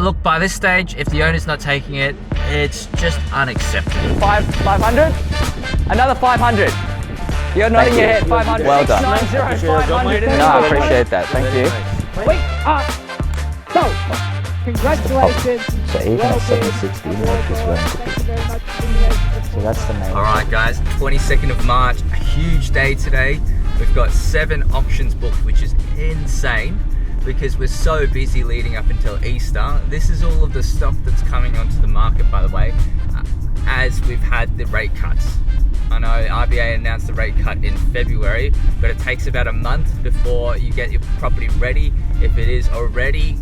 look, by this stage, if the owner's not taking it, it's just unacceptable. 500? Another 500. You're nodding your head, 500. Well done. 690, 500. No, I appreciate that. Thank you. Wait, so, congratulations. So even at 760, Mark is willing to pick. So that's the main. All right, guys, 22nd of March, a huge day today. We've got 7 auctions booked, which is insane because we're so busy leading up until Easter. This is all of the stock that's coming onto the market, by the way, as we've had the rate cuts. I know RBA announced the rate cut in February, but it takes about a month before you get your property ready. If it is already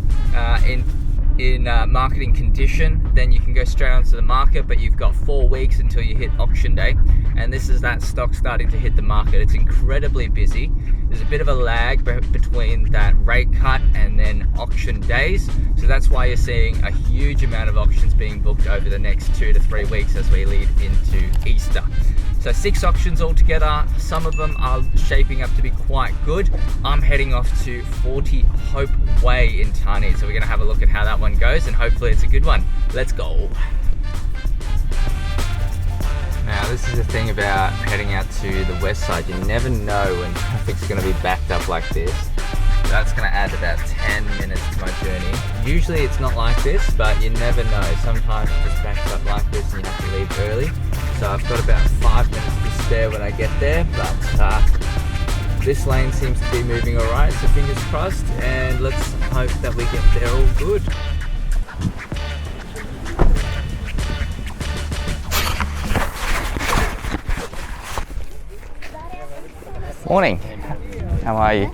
in marketing condition, then you can go straight onto the market, but you've got 4 weeks until you hit auction day. And this is that stock starting to hit the market. It's incredibly busy. There's a bit of a lag between that rate cut and then auction days. So that's why you're seeing a huge amount of auctions being booked over the next 2 to 3 weeks as we lead into Easter. So 6 auctions altogether. Some of them are shaping up to be quite good. I'm heading off to 40 Hope Way in Tarney. So we're gonna have a look at how that one goes and hopefully it's a good one. Let's go. Now this is the thing about heading out to the west side. You never know when traffic's gonna be backed up like this. So that's gonna add about 10 minutes to my journey. Usually it's not like this, but you never know. Sometimes it's just backed up like this and you have to leave early. So I've got about 5 minutes to spare when I get there, but this lane seems to be moving all right, so fingers crossed, and let's hope that we get there all good. Morning. How are you?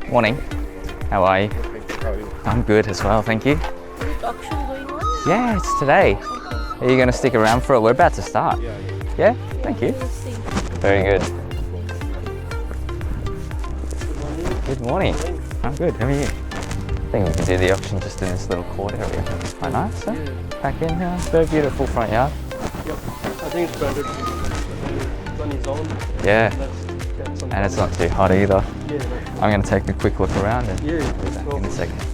Morning. How are you? I'm good as well, thank you. Auction going on? Yeah, it's today. Are you going to stick around for it? We're about to start. Yeah? Thank you. Very good. Good morning. I'm good. How are you? I think we can do the auction just in this little court area. Quite nice, huh? Back in here. Very beautiful front yard. Yep. I think it's better. It's on its own. Yeah. And it's not too hot either. Yeah. I'm going to take a quick look around and Yeah. be back in a second.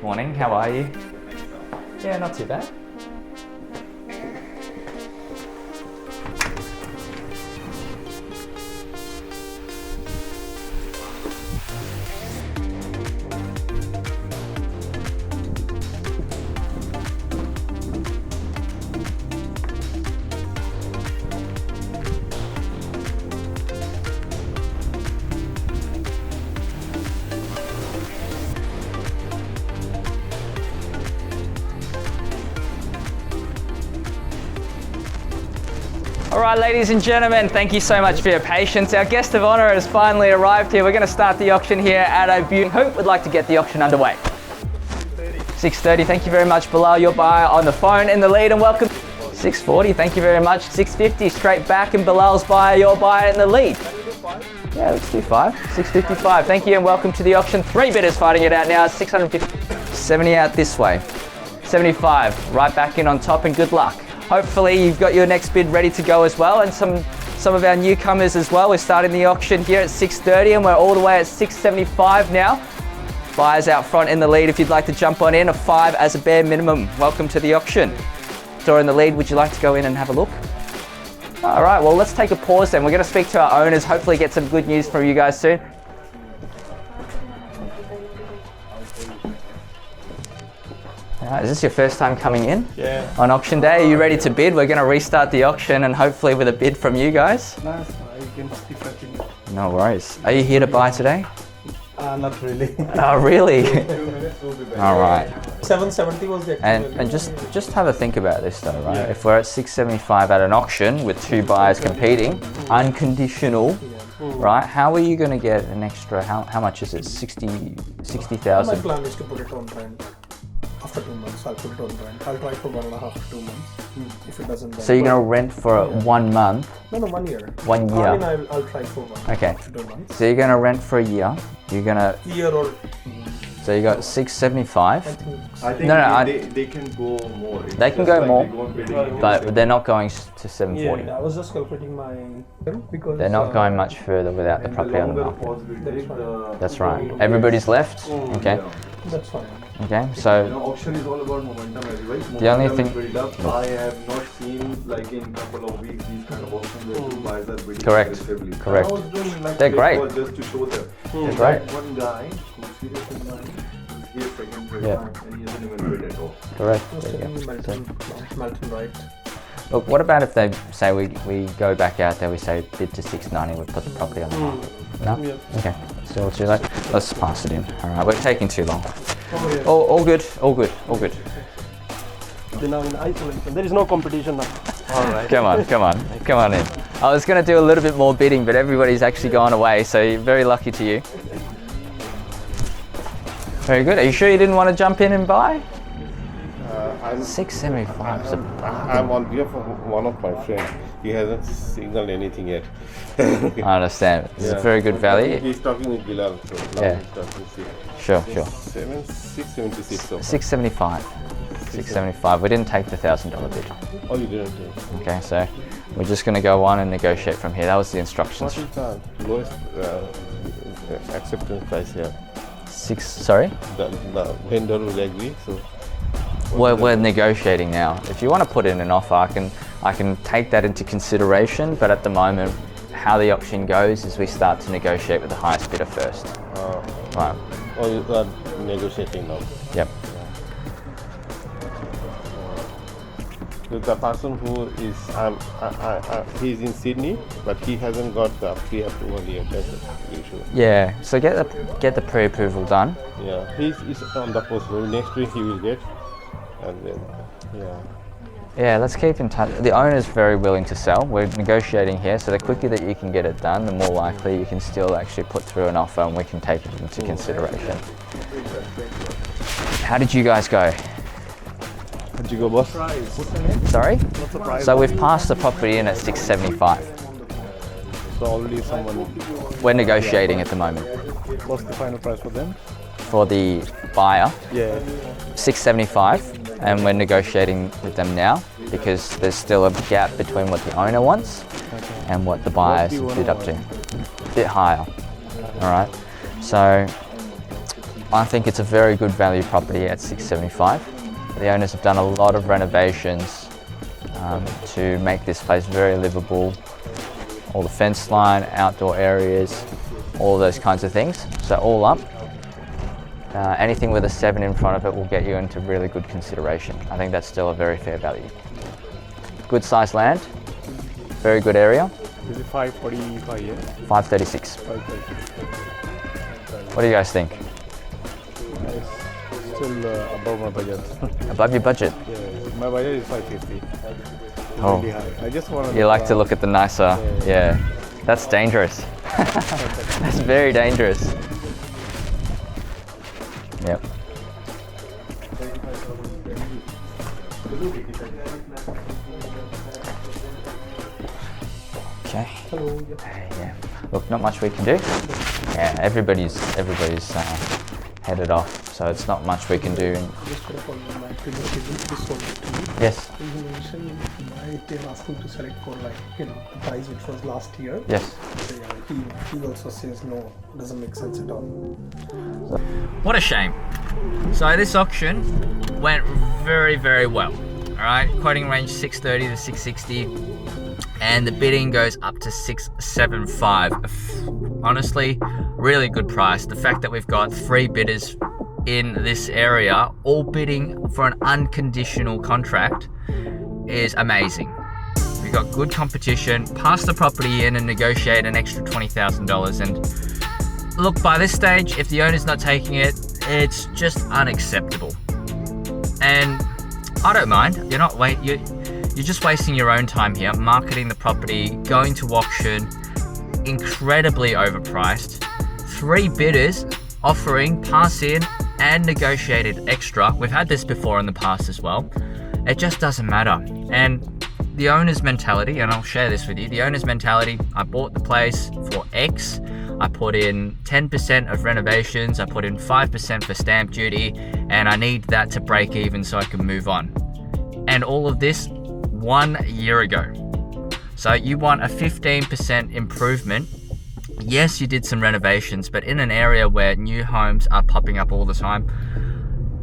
Morning, how are you? Yeah, not too bad. All right, ladies and gentlemen, thank you so much for your patience. Our guest of honor has finally arrived here. We're going to start the auction here at a beautiful. Who would like to get the auction underway? 630, thank you very much. Bilal, your buyer on the phone in the lead, and welcome. 640, thank you very much. 650, straight back, and Bilal's buyer, your buyer in the lead. Yeah, let's do 5. 655, thank you, and welcome to the auction. 3 bidders fighting it out now. 650, 70 out this way. 75, right back in on top, and good luck. Hopefully you've got your next bid ready to go as well, and some of our newcomers as well. We're starting the auction here at 630 and we're all the way at 675 now. Buyers out front in the lead if you'd like to jump on in, a 5 as a bare minimum. Welcome to the auction. Door in the lead, would you like to go in and have a look? All right, well, let's take a pause then. We're going to speak to our owners, hopefully get some good news from you guys soon. Is this your first time coming in? Yeah. On auction day, are you ready to bid? We're going to restart the auction and hopefully with a bid from you guys. No, you can keep continue. No worries. Are you here to buy today? Not really. Oh, really? 2 minutes will All right. 770 was the And actual value. just have a think about this though, right? If we're at 675 at an auction with two buyers competing, unconditional, right? How are you going to get an extra? How much is it? 60,000. My plan is to put it on rent. After 2 months, I'll put it on rent. I'll try for 1.5 to 2 months. If it doesn't, So you're going to rent for 1 month. No, 1 year. 1 year. I mean, I'll try for 1 Okay. to 2 months. So you're going to rent for a year. You're going to. Year or So you got 675. I think they can go more. It's They can just go like more, they go on bidding but they're not going to 740. I was just calculating my because They're not going much further without the and property on the longer market. pause will take the. That's right. Everybody's left. Okay. that's fine. Okay. You So know, auction is all about momentum, right? The only Momentum thing- is built up. I have not seen like in couple of weeks these kind of auctions where two buyers are bidding Correct. aggressively. Correct. I was doing like They're great. just to show them. They're great. One guy who's serious in mind is here second, third Yeah. time, and he hasn't even bid at all. correct. Just There you telling go. you Melton, right? Look, what about if they say we go back out there, we say bid to 690, we put the property on the market? No? Yeah. Okay. Still too late? Let's pass it in. All right, we're taking too long. All good, all good, all good. They're now in isolation. There is no competition now. All right. Come on in. I was going to do a little bit more bidding, but everybody's actually gone away, so you're very lucky to you. Very good. Are you sure you didn't want to jump in and buy? I'm 675 is a I'm on behalf of one of my friends. He hasn't signaled anything yet. I understand. It's a very good value. He's talking with Bilal. So now Yeah. he's talking to Sure. 676. So. 675. 675. We didn't take the $1,000 bid. Oh, you didn't take. Okay, so we're just going to go on and negotiate from here. That was the instructions. What is the lowest acceptance price here? Sorry? The vendor will agree. So We're negotiating now. If you want to put in an offer, I can take that into consideration, but at the moment, how the auction goes is we start to negotiate with the highest bidder first. Right. oh, you are negotiating now. Yep. So the person who is he's in Sydney, but he hasn't got the pre-approval yet. That's the issue. Yeah. So get the pre-approval done. Yeah, he's on the post. Next week he will get, and then Yeah, let's keep in touch. The owner's very willing to sell. We're negotiating here, so the quicker that you can get it done, the more likely you can still actually put through an offer and we can take it into consideration. How did you guys go? How'd you go, boss? Sorry? So we've passed the property in at 675. So already someone. We're negotiating at the moment. What's the final price for them? For the buyer, Yeah. 675, and we're negotiating with them now because there's still a gap between what the owner wants and what the buyers bid up to. A bit higher. All right. So I think it's a very good value property at 675. The owners have done a lot of renovations to make this place very livable. All the fence line, outdoor areas, all those kinds of things. So all up, anything with a 7 in front of it will get you into really good consideration. I think that's still a very fair value. Good sized land, very good area. Is it 545? Yeah. 536. 536. What do you guys think? Still above my budget. Above your budget? Yeah, my budget is 550. Oh. Really high. I just want to. You like to look at the nicer, yeah. That's dangerous. That's very dangerous. Yep. Okay. Yeah. Look, not much we can do. Yeah, everybody's headed off, so it's not much we can do. Just going to follow my previous video, this one to you. Yes. You mentioned I did ask him to select for the price which was last year. Yes. So, yeah, he also says no, doesn't make sense at all. What a shame. So this auction went very, very well. All right, quoting range 630 to 660, and the bidding goes up to 675. Honestly, really good price. The fact that we've got 3 bidders in this area, all bidding for an unconditional contract, is amazing. We've got good competition. Pass the property in and negotiate an extra $20,000. And look, by this stage, if the owner's not taking it, It's just unacceptable. And I don't mind. You're just wasting your own time here, marketing the property, going to auction, incredibly overpriced. 3 bidders offering pass in and negotiated extra. We've had this before in the past as well. It just doesn't matter. And the owner's mentality, and I'll share this with you, the owner's mentality, I bought the place for X, I put in 10% of renovations, I put in 5% for stamp duty, and I need that to break even so I can move on. And all of this 1 year ago. So you want a 15% improvement. Yes, you did some renovations, but in an area where new homes are popping up all the time,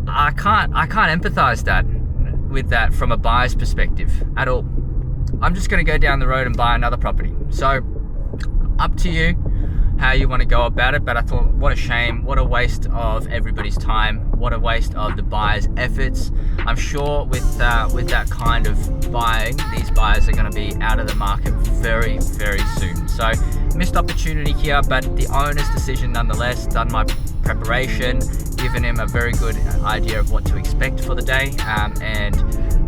I can't empathize with that from a buyer's perspective at all. I'm just going to go down the road and buy another property. So up to you how you want to go about it, but I thought, what a shame, what a waste of everybody's time, what a waste of the buyer's efforts. I'm sure with that kind of buying, these buyers are going to be out of the market very, very soon. So missed opportunity here, but the owner's decision nonetheless. Done my preparation, given him a very good idea of what to expect for the day, and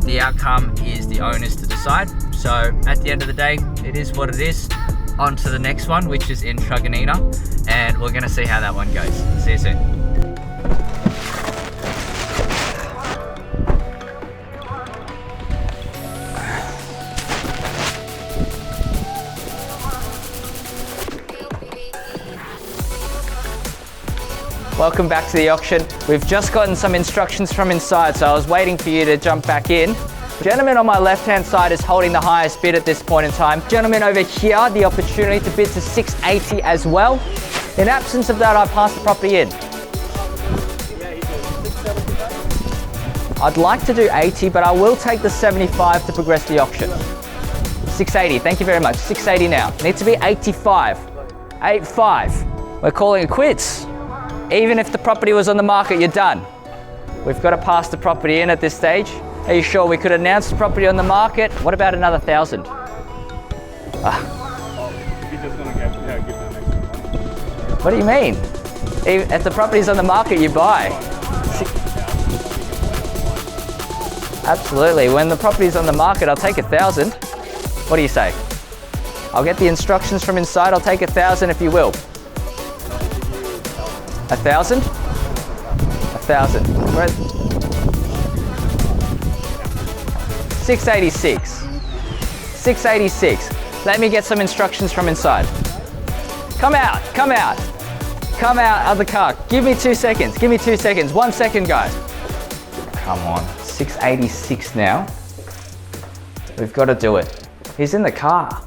the outcome is the owner's to decide. So at the end of the day, it is what it is. On to the next one, which is in Truganina, and we're going to see how that one goes. See you soon. Welcome back to the auction. We've just gotten some instructions from inside, so I was waiting for you to jump back in. Gentleman on my left-hand side is holding the highest bid at this point in time. Gentleman over here, the opportunity to bid to 680 as well. In absence of that, I pass the property in. I'd like to do 80, but I will take the 75 to progress the auction. 680, thank you very much. 680 now. Needs to be 85. 85. We're calling it quits. Even if the property was on the market, you're done. We've got to pass the property in at this stage. Are you sure we could announce the property on the market? What about another 1,000? What do you mean? If the property's on the market, you buy. Absolutely. When the property's on the market, I'll take 1,000. What do you say? I'll get the instructions from inside. I'll take 1,000 if you will. 1,000? 1,000. 686. 686. Let me get some instructions from inside. Come out, come out. Come out of the car. Give me 2 seconds. Give me 2 seconds. 1 second, guys. Come on. 686 now. We've got to do it. He's in the car.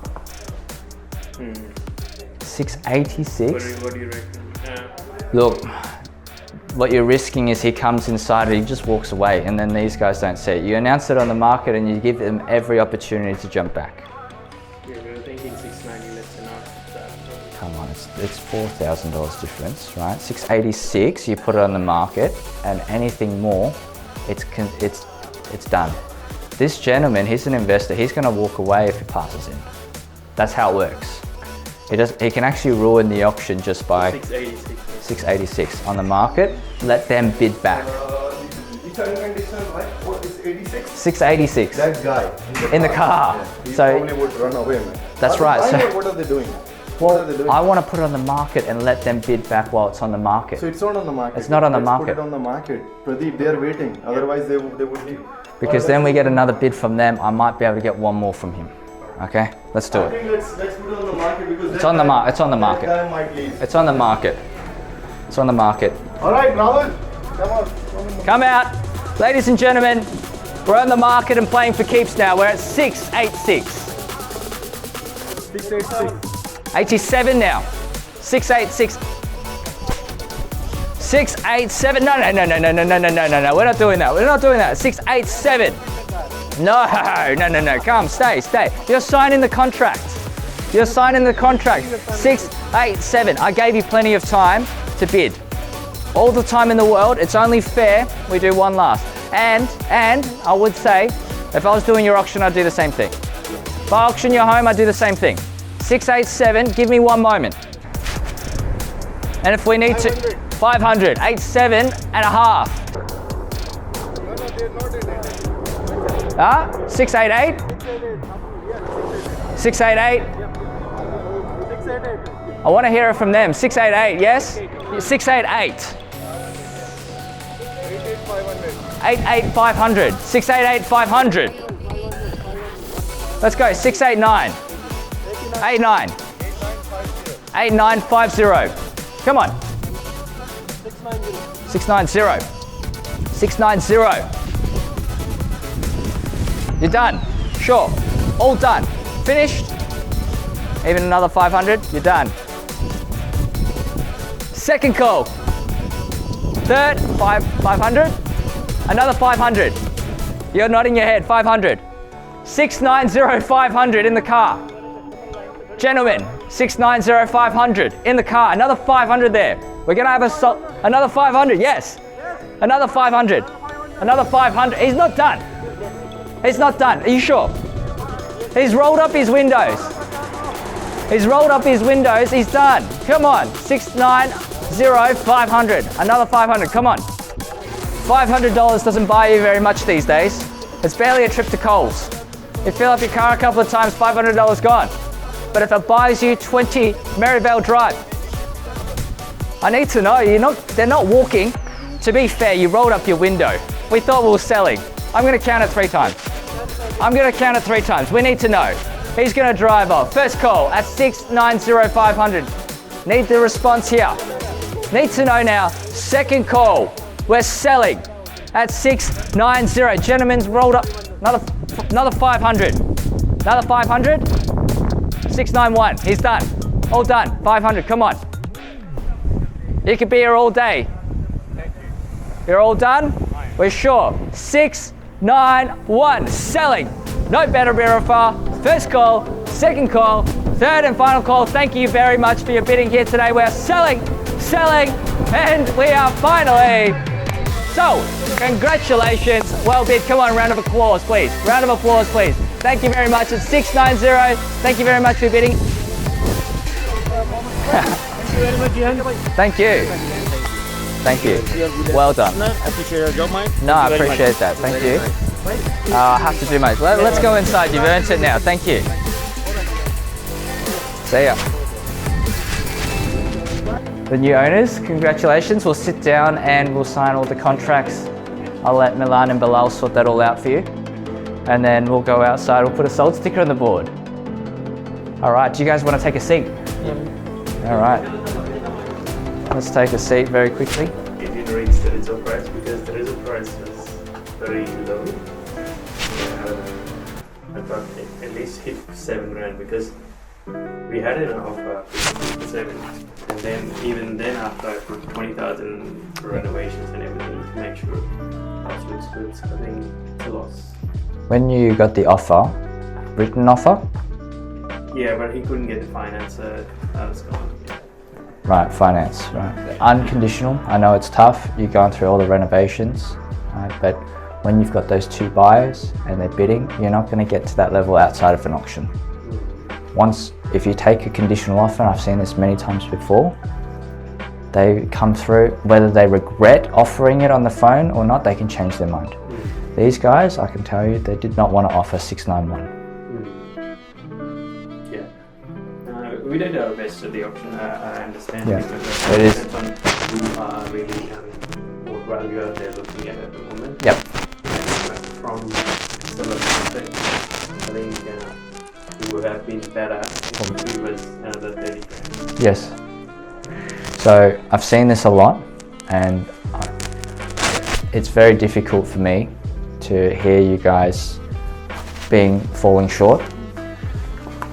686. What do you reckon? Look, what you're risking is he comes inside and he just walks away, and then these guys don't see it. You announce it on the market and you give them every opportunity to jump back. Yeah, we were thinking 690, let's not. Come on, it's $4,000 difference, right? 686, you put it on the market, and anything more, it's done. This gentleman, he's an investor. He's going to walk away if he passes in. That's how it works. He can actually ruin the auction just by 686 on the market. Let them bid back. It's unconditional, right? What is 86? 686. That guy in the car. Yeah, he So probably would run away, man. that's right. So What are they doing? What are they doing? I want to put it on the market and let them bid back while it's on the market. So it's not on the market. It's not on the Let's market. Put it on the market. Pradeep, they are waiting. Otherwise, they would leave. Because then we get another bid from them. I might be able to get one more from him. Okay, let's do I it. think let's put it on the market because It's on the market. It's on the market. That guy might leave. It's on the market. It's on the market. All right, Rahul, come on. Come out, ladies and gentlemen. We're on the market and playing for keeps now. We're at 686. 87 now. 686. 687. No. We're not doing that. We're not doing that. 687. No. Come, stay. You're signing the contract. You're signing the contract. 687. I gave you plenty of time to bid. All the time in the world. It's only fair we do one last. And I would say, if I was doing your auction, I'd do the same thing. If I auction your home, I'd do the same thing. 687. Give me 1 moment. And if we need to. 500. 87 and a half. 688. 688. I want to hear it from them. 688, yes? 688. 500. 688 500. Let's go. 689. 89. 8950. Come on. 690. 690. You're done. Sure. All done. Finished. Even another 500. You're done. Second call. Third. 500. Another 500. You're nodding your head. 500. 690 500 in the car. Gentlemen, 690 500 in the car. Another 500 there. We're gonna have another 500. Yes. Another 500. Another 500. He's not done. He's not done. Are you sure? He's rolled up his windows. He's rolled up his windows. He's done. Come on. 690 500. Another 500. Come on. $500 doesn't buy you very much these days. It's barely a trip to Coles. You fill up your car a couple of times, $500 gone. But if it buys you 20 Merivale Drive, I need to know, they're not walking. To be fair, you rolled up your window. We thought we were selling. I'm gonna count it 3 times. I'm gonna count it 3 times. We need to know. He's gonna drive off. First call at 690 500. Need the response here. Need to know now. Second call. We're selling at 690. Gentlemen's rolled up another 500. Another 500. 691. He's done. All done. 500. Come on. You could be here all day. You're all done? We're sure. 691. Selling. No better verifier. First call. Second call. Third and final call. Thank you very much for your bidding here today. We're selling, and we are finally sold. Congratulations. Well bid. Come on, round of applause, please. Round of applause, please. Thank you very much. It's 690. Thank you very much for bidding. Thank you. Thank you. Well done. I appreciate your job, mate. No, I appreciate that. Thank you. I have to do my. Let's go inside. You've earned it now. Thank you. See ya. The new owners, congratulations. We'll sit down and we'll sign all the contracts. I'll let Milan and Bilal sort that all out for you. And then we'll go outside. We'll put a sold sticker on the board. All right, do you guys want to take a seat? Yeah. All right. Let's take a seat very quickly. It didn't reach the reserve price because the reserve price was very low. I thought at least hit 7 grand because we had an offer for 7, and then even then after I put 20,000 for renovations and everything to make sure the house looks good, so I think it's a loss. When you got the offer, written offer? Yeah, but he couldn't get the finance, I was gone. Yeah. Right, finance, right. Unconditional, I know it's tough, you're going through all the renovations, right? But when you've got those 2 buyers and they're bidding, you're not going to get to that level outside of an auction. Once, if you take a conditional offer, and I've seen this many times before, they come through, whether they regret offering it on the phone or not, they can change their mind. These guys, I can tell you, they did not want to offer 691. Yeah. We did our best at the auction, I understand. Yeah, because it is. depends on who are really what value are they looking at the moment. Yep. And from seller perspective, I think it would have been better if it was another 30 grand. Yes. So I've seen this a lot, and it's very difficult for me to hear you guys falling short.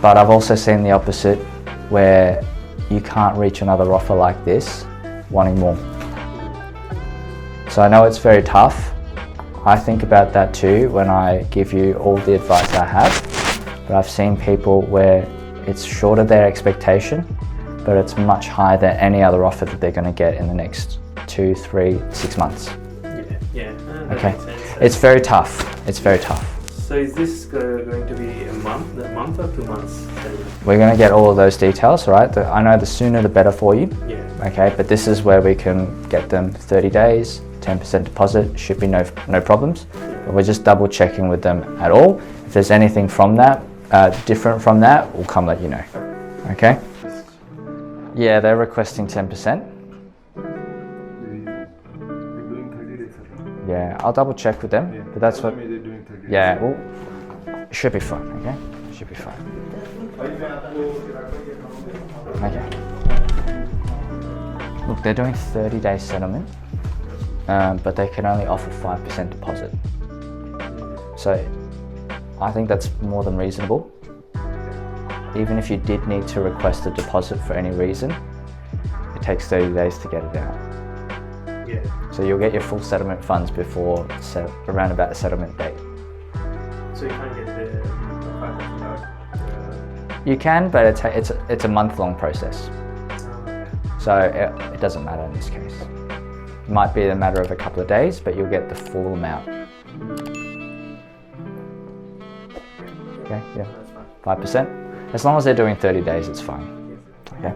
But I've also seen the opposite, where you can't reach another offer like this, wanting more. So I know it's very tough. I think about that too when I give you all the advice I have. But I've seen people where it's short of their expectation, but it's much higher than any other offer that they're going to get in the next 2, 3, 6 months. Yeah. Okay. It's very tough. It's very tough. So is this going to be a month or 2 months? We're going to get all of those details, right? I know the sooner the better for you. Yeah. Okay, but this is where we can get them 30 days, 10% deposit, should be no problems. But we're just double checking with them at all. If there's anything from that, different from that, we'll come let you know. Okay? Yeah, they're requesting 10%. Yeah, I'll double check with them, but that's what. Yeah, well, it should be fine. Okay, should be fine. Okay. Look, they're doing 30-day settlement, but they can only offer 5% deposit. So, I think that's more than reasonable. Even if you did need to request a deposit for any reason, it takes 30 days to get it out. Yeah. So you'll get your full settlement funds before around about the settlement date. So you can't get the 500 out? You can, but it's a month-long process. So it doesn't matter in this case. It might be a matter of a couple of days, but you'll get the full amount. Okay, yeah, 5%. As long as they're doing 30 days, it's fine. Okay.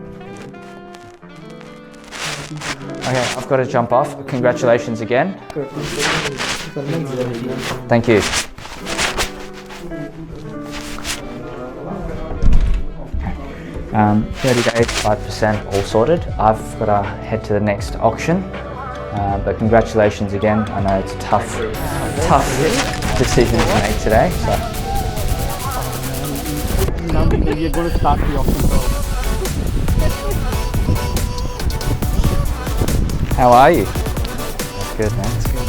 Okay, I've got to jump off. Congratulations again. Thank you. 30 days, 5%, all sorted. I've got to head to the next auction, but congratulations again. I know it's a tough decision to make today. So. Now we're going to start the auction. How are you? That's good, man. That's good.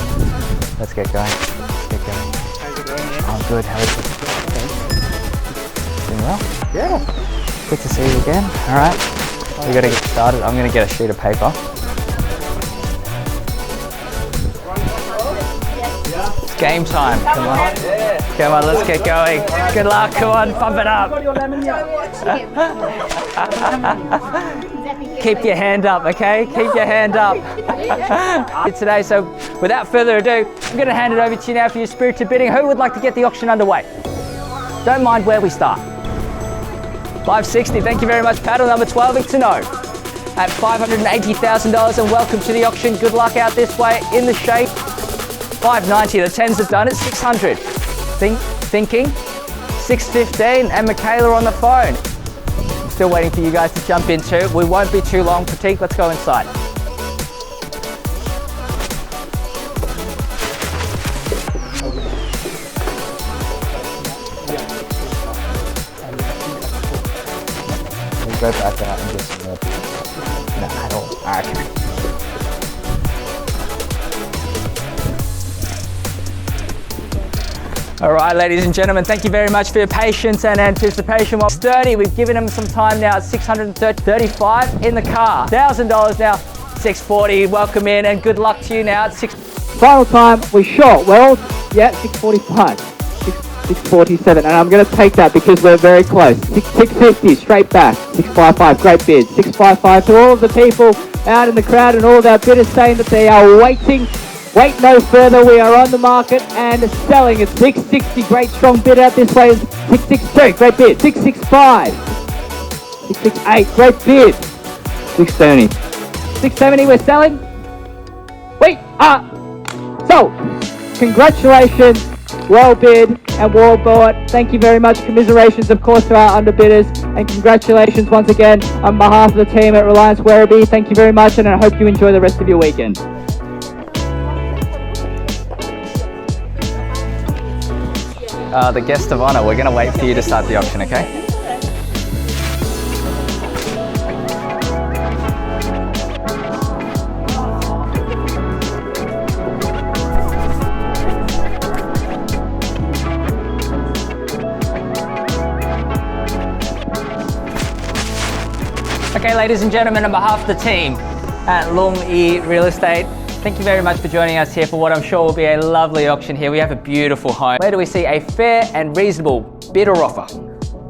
Let's get going. How's it going? I'm good. How are you? Doing well? Yeah. Good to see you again. All right. We got to get started. I'm going to get a sheet of paper. It's game time. Come on. Come on, let's get going. Good luck. Come on, pump it up. Keep your hand up, okay? Keep your hand up. Today, so without further ado, I'm going to hand it over to you now for your spirited bidding. Who would like to get the auction underway? Don't mind where we start. 560, thank you very much. Paddle number 12, Ictino, at $580,000, and welcome to the auction. Good luck out this way in the shape. 590, the 10s have done it. 600, thinking. 615, and Michaela on the phone. Still waiting for you guys to jump into. We won't be too long. Pratik, let's go inside. We'll go back out and get some more. No, at all. Okay. All right, ladies and gentlemen, thank you very much for your patience and anticipation. Well, 30, we've given them some time now at 635 in the car. $1,000 now, 640, welcome in, and good luck to you now at 6. Final time, we're short. Well, yeah, 645, 647, and I'm going to take that because we're very close. 650, straight back, 655, great bid. 655 to all of the people out in the crowd and all of our bidders saying that they are waiting. Wait no further, we are on the market and selling at 660, great strong bid out this way is 662, great bid, 665, 668, great bid, 670, 670 we're selling, we are sold. Congratulations, well bid and well bought. Thank you very much, commiserations of course to our underbidders, and congratulations once again on behalf of the team at Reliance Werribee. Thank you very much, and I hope you enjoy the rest of your weekend. The guest of honor, we're going to wait for you to start the auction, okay? Okay, ladies and gentlemen, on behalf of the team at Lung E Real Estate, thank you very much for joining us here for what I'm sure will be a lovely auction here. We have a beautiful home. Where do we see a fair and reasonable bid or offer?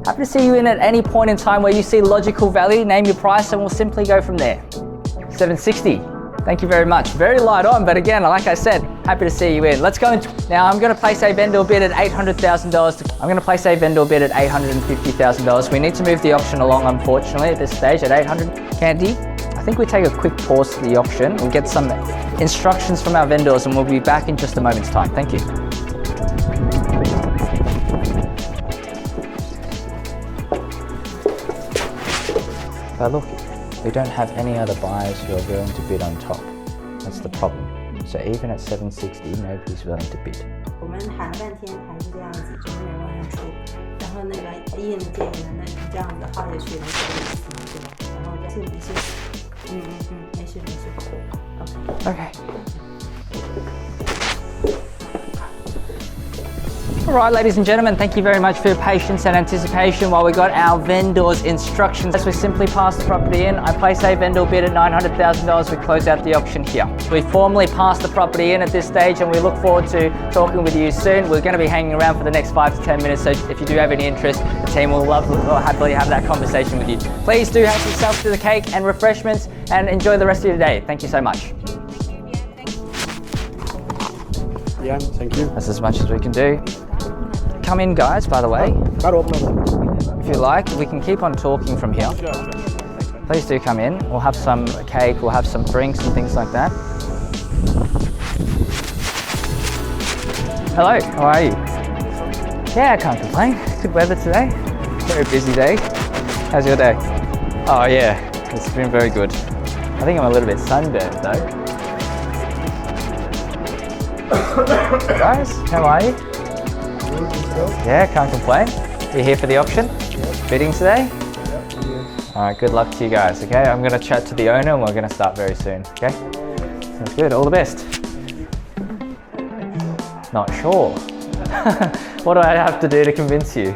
Happy to see you in at any point in time where you see logical value, name your price, and we'll simply go from there. 760, thank you very much. Very light on, but again, like I said, Happy to see you in. Let's go into, now I'm going to place a vendor bid at $800,000. I'm going to place a vendor bid at $850,000. We need to move the auction along, unfortunately, at this stage at 800. Candy, I think we take a quick pause to the auction. We'll get some instructions from our vendors and we'll be back in just a moment's time. Thank you. But look, we don't have any other buyers who are willing to bid on top. That's the problem. So even at 760, nobody's willing to bid. 我们谈了半天还是这样子，就是没有往上出。然后那个伊人的建议呢，那你这样子的话就去了对吧？然后没事，没事。Okay. Alright, ladies and gentlemen, thank you very much for your patience and anticipation while we got our vendor's instructions. As we simply pass the property in, I place a vendor bid at $900,000, we close out the auction here. We formally pass the property in at this stage and we look forward to talking with you soon. We're going to be hanging around for the next 5 to 10 minutes, so if you do have any interest, the team will happily have that conversation with you. Please do help yourself to the cake and refreshments and enjoy the rest of your day. Thank you so much. Yeah, thank you. That's as much as we can do. Come in, guys, by the way. If you like, we can keep on talking from here. Please do come in. We'll have some cake, we'll have some drinks and things like that. Hello, how are you? Yeah, I can't complain. Good weather today. Very busy day. How's your day? Oh yeah, it's been very good. I think I'm a little bit sunburned though. Guys, how are you? Yeah, can't complain. You here for the auction? Bidding today? Alright, good luck to you guys, okay? I'm going to chat to the owner and we're going to start very soon, okay? Sounds good, all the best. Not sure. What do I have to do to convince you?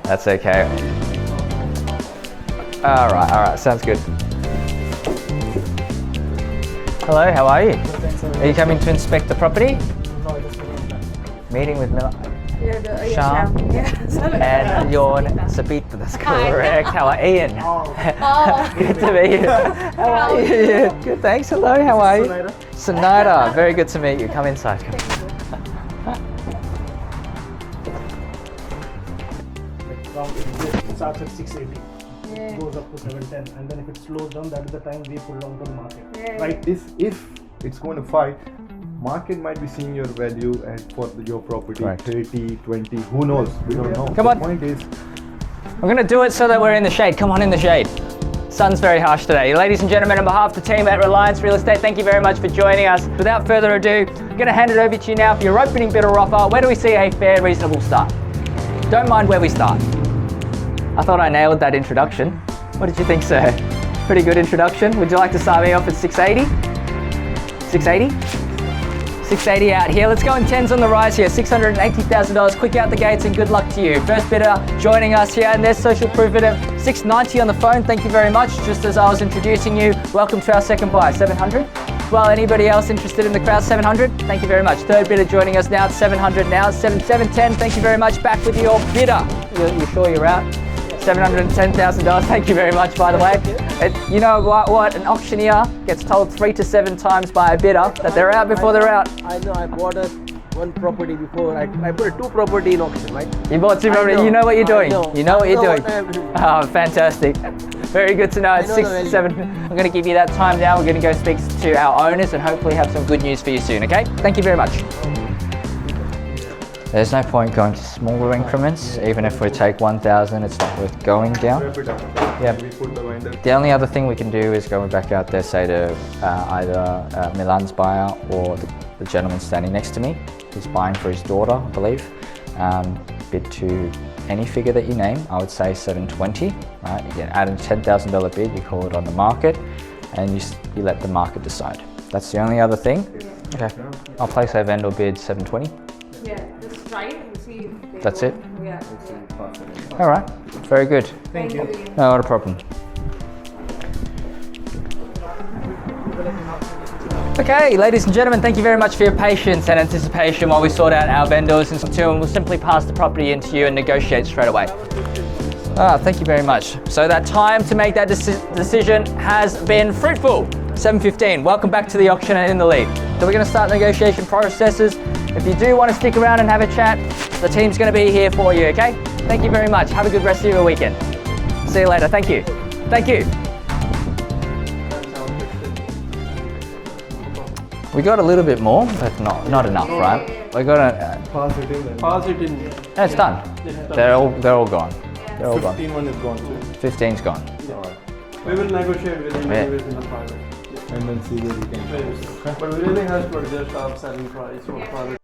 That's okay. Alright, sounds good. Hello, how are you? Are you coming to inspect the property? Meeting with Sham and Yorn Sabit, that's correct. How are Ian? Good to meet you. How are you? Good, thanks. Hello, how are you? Sonaida, very good to meet you. Come inside. Come. It starts at 680. Goes up to 710, and then if it slows down, that is the time we pull down to the market. Right? If it's going to fight, market might be seeing your value for your property, Right. 30, 20, who knows? We don't know. Come on. The point is, I'm going to do it so that we're in the shade. Come on in the shade. Sun's very harsh today. Ladies and gentlemen, on behalf of the team at Reliance Real Estate, thank you very much for joining us. Without further ado, I'm going to hand it over to you now for your opening bid or offer. Where do we see a fair, reasonable start? Don't mind where we start. I thought I nailed that introduction. What did you think, sir? Pretty good introduction. Would you like to start me off at 680? 680? 680 out here. Let's go in 10s on the rise here. $680,000. Quick out the gates and good luck to you. First bidder joining us here, and there's social proof bidder 690 on the phone. Thank you very much. Just as I was introducing you, welcome to our second buy. 700. Well, anybody else interested in the crowd? 700. Thank you very much. Third bidder joining us now at 700 now. 710. Thank you very much. Back with your bidder. You sure you're out? $710,000. Thank you very much, by the way. You know what? An auctioneer gets told 3 to 7 times by a bidder that they're out before they're out. I know, I bought one property before. I put 2 property in auction, right? You bought 2 properties. You know what you're doing. You know what you're doing. What I am doing. Oh, fantastic. Very good to know. It's 6 to 7. I'm going to give you that time now. We're going to go speak to our owners and hopefully have some good news for you soon, okay? Thank you very much. There's no point going to smaller increments. Even if we take 1,000, it's not worth going down. Yeah. The only other thing we can do is go back out there, say to either Milan's buyer or the gentleman standing next to me, who's buying for his daughter, I believe. Bid to any figure that you name. I would say 720. Right? You add a $10,000 bid. You call it on the market, and you let the market decide. That's the only other thing. Okay. I'll place a vendor bid 720. Yeah, just try it and see. That's it? Yeah. All right, very good. Thank you. No, not a problem. Okay, ladies and gentlemen, thank you very much for your patience and anticipation while we sort out our vendors and we'll simply pass the property into you and negotiate straight away. Thank you very much. So that time to make that decision has been fruitful. 715. Welcome back to the auction and in the lead. So we're going to start negotiation processes. If you do want to stick around and have a chat, the team's going to be here for you, okay? Thank you very much. Have a good rest of your weekend. See you later. Thank you. Thank you. We got a little bit more, but not enough, right? We got a. Pass it in. Pass it in. No, it's done. They're all gone. They're all gone. 15 one is gone too. 15's gone. Alright. We will negotiate with him Yeah. anyways in the private. And then see where you can. But we really have to adjust our selling price for private.